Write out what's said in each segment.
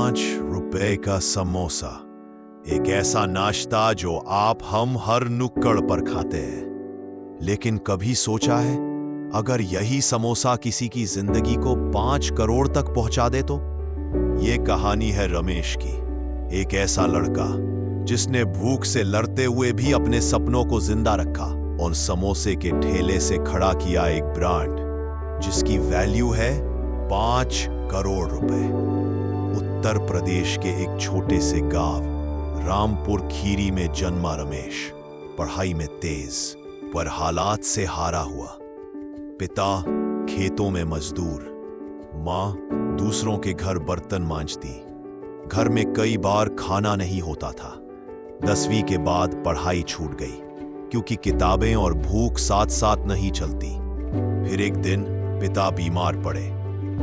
₹5 का समोसा, एक ऐसा नाश्ता जो आप हम हर नुक्कड़ पर खाते हैं। लेकिन कभी सोचा है, अगर यही समोसा किसी की जिंदगी को 5 करोड़ तक पहुंचा दे तो? ये कहानी है रमेश की, एक ऐसा लड़का जिसने भूख से लड़ते हुए भी अपने सपनों को जिंदा रखा और समोसे के ठेले से खड़ा किया एक ब्रांड जिसकी वैल्यू है 5 करोड़ रुपए। उत्तर प्रदेश के एक छोटे से गांव रामपुर खीरी में जन्मा रमेश पढ़ाई में तेज पर हालात से हारा हुआ। पिता खेतों में मजदूर, मां दूसरों के घर बर्तन मांजती। घर में कई बार खाना नहीं होता था। 10वीं के बाद पढ़ाई छूट गई क्योंकि किताबें और भूख साथ साथ नहीं चलती। फिर एक दिन पिता बीमार पड़े,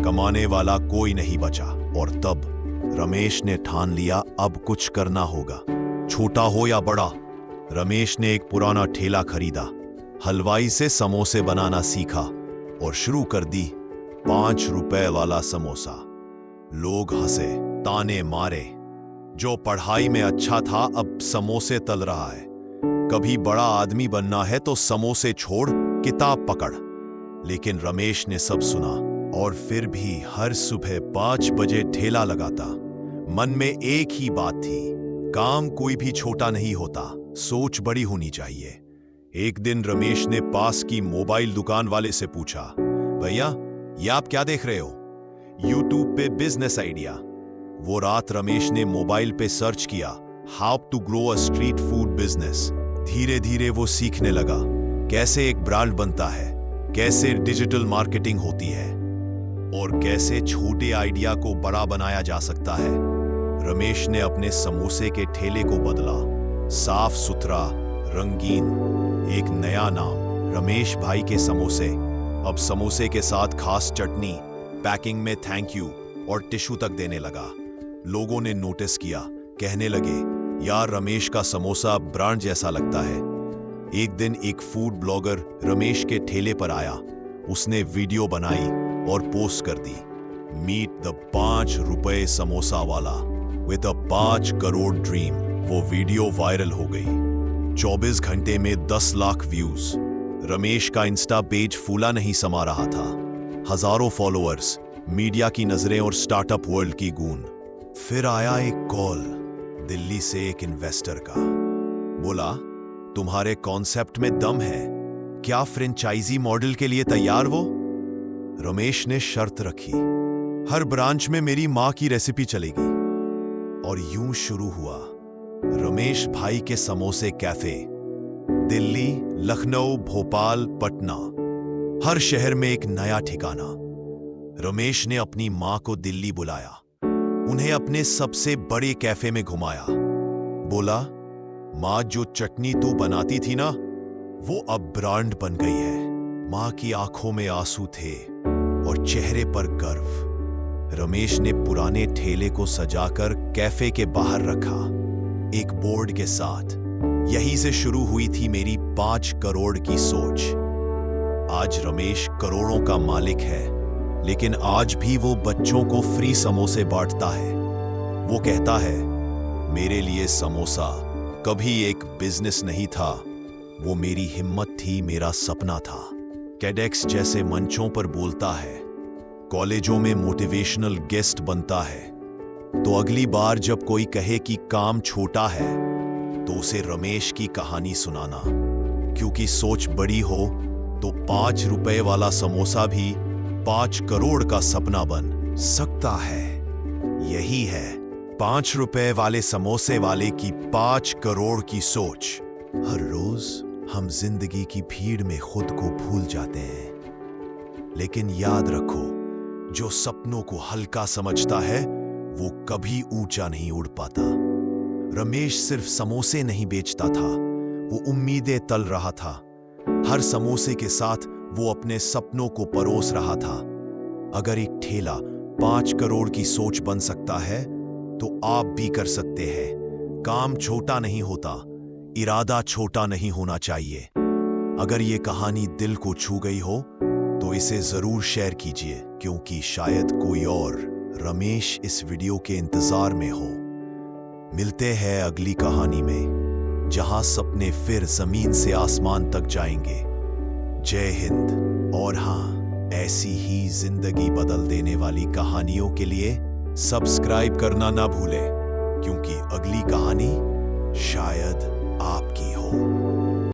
कमाने वाला कोई नहीं बचा और तब रमेश ने ठान लिया अब कुछ करना होगा, छोटा हो या बड़ा। रमेश ने एक पुराना ठेला खरीदा, हलवाई से समोसे बनाना सीखा और शुरू कर दी 5 रुपए वाला समोसा। लोग हंसे, ताने मारे। जो पढ़ाई में अच्छा था अब समोसे तल रहा है। कभी बड़ा आदमी बनना है तो समोसे छोड़ किताब पकड़। लेकिन रमेश ने सब सुना और फिर भी हर सुबह 5 बजे ठेला लगाता। मन में एक ही बात थी, काम कोई भी छोटा नहीं होता, सोच बड़ी होनी चाहिए। एक दिन रमेश ने पास की मोबाइल दुकान वाले से पूछा, भैया ये आप क्या देख रहे हो? यूट्यूब पे बिजनेस आइडिया। वो रात रमेश ने मोबाइल पे सर्च किया, how to grow a street food business. धीरे धीरे वो सीखने लगा कैसे एक ब्रांड बनता है, कैसे डिजिटल मार्केटिंग होती है और कैसे छोटे आइडिया को बड़ा बनाया जा सकता है। रमेश ने अपने समोसे के ठेले को बदला, साफ सुथरा, रंगीन, एक नया नाम, रमेश भाई के समोसे। अब समोसे के साथ खास चटनी, पैकिंग में थैंक यू और टिश्यू तक देने लगा। लोगों ने नोटिस किया, कहने लगे, यार रमेश का समोसा ब्रांड जैसा लगता है। एक दिन एक फूड ब्लॉगर रमेश के ठेले पर आया। उसने वीडियो बनाई और पोस्ट कर दी, मीट द 5 रुपए समोसा वाला विद अ 5 करोड़ ड्रीम। वो वीडियो वायरल हो गई। 24 घंटे में 10 लाख व्यूज। रमेश का इंस्टा पेज फूला नहीं समा रहा था। हजारों फॉलोअर्स, मीडिया की नजरें और स्टार्टअप वर्ल्ड की गूंज। फिर आया एक कॉल दिल्ली से एक इन्वेस्टर का। बोला, तुम्हारे कॉन्सेप्ट में दम है, क्या फ्रेंचाइजी मॉडल के लिए तैयार हो? रमेश ने शर्त रखी, हर ब्रांच में मेरी मां की रेसिपी चलेगी। और यूं शुरू हुआ रमेश भाई के समोसे कैफे। दिल्ली, लखनऊ, भोपाल, पटना, हर शहर में एक नया ठिकाना। रमेश ने अपनी मां को दिल्ली बुलाया, उन्हें अपने सबसे बड़े कैफे में घुमाया। बोला, मां जो चटनी तू बनाती थी ना, वो अब ब्रांड बन गई है। मां की आंखों में आंसू थे और चेहरे पर गर्व। रमेश ने पुराने ठेले को सजाकर कैफे के बाहर रखा, एक बोर्ड के साथ, यहीं से शुरू हुई थी मेरी 5 करोड़ की सोच। आज रमेश करोड़ों का मालिक है, लेकिन आज भी वो बच्चों को फ्री समोसे बांटता है। वो कहता है, मेरे लिए समोसा कभी एक बिजनेस नहीं था, वो मेरी हिम्मत थी, मेरा सपना था। टेडेक्स जैसे मंचों पर बोलता है, कॉलेजों में मोटिवेशनल गेस्ट बनता है। तो अगली बार जब कोई कहे कि काम छोटा है तो उसे रमेश की कहानी सुनाना, क्योंकि सोच बड़ी हो तो 5 रुपए वाला समोसा भी 5 करोड़ का सपना बन सकता है। यही है 5 रुपए वाले समोसे वाले की 5 करोड़ की सोच। हर रोज हम जिंदगी की भीड़ में खुद को भूल जाते हैं, लेकिन याद रखो, जो सपनों को हल्का समझता है वो कभी ऊंचा नहीं उड़ पाता। रमेश सिर्फ समोसे नहीं बेचता था, वो उम्मीदें तल रहा था। हर समोसे के साथ वो अपने सपनों को परोस रहा था। अगर एक ठेला 5 करोड़ की सोच बन सकता है तो आप भी कर सकते हैं। काम छोटा नहीं होता, इरादा छोटा नहीं होना चाहिए। अगर ये कहानी दिल को छू गई हो तो इसे जरूर शेयर कीजिए, क्योंकि शायद कोई और रमेश इस वीडियो के इंतजार में हो। मिलते हैं अगली कहानी में, जहां सपने फिर जमीन से आसमान तक जाएंगे। जय हिंद। और हाँ, ऐसी ही जिंदगी बदल देने वाली कहानियों के लिए सब्सक्राइब करना ना भूलें, क्योंकि अगली कहानी शायद आपकी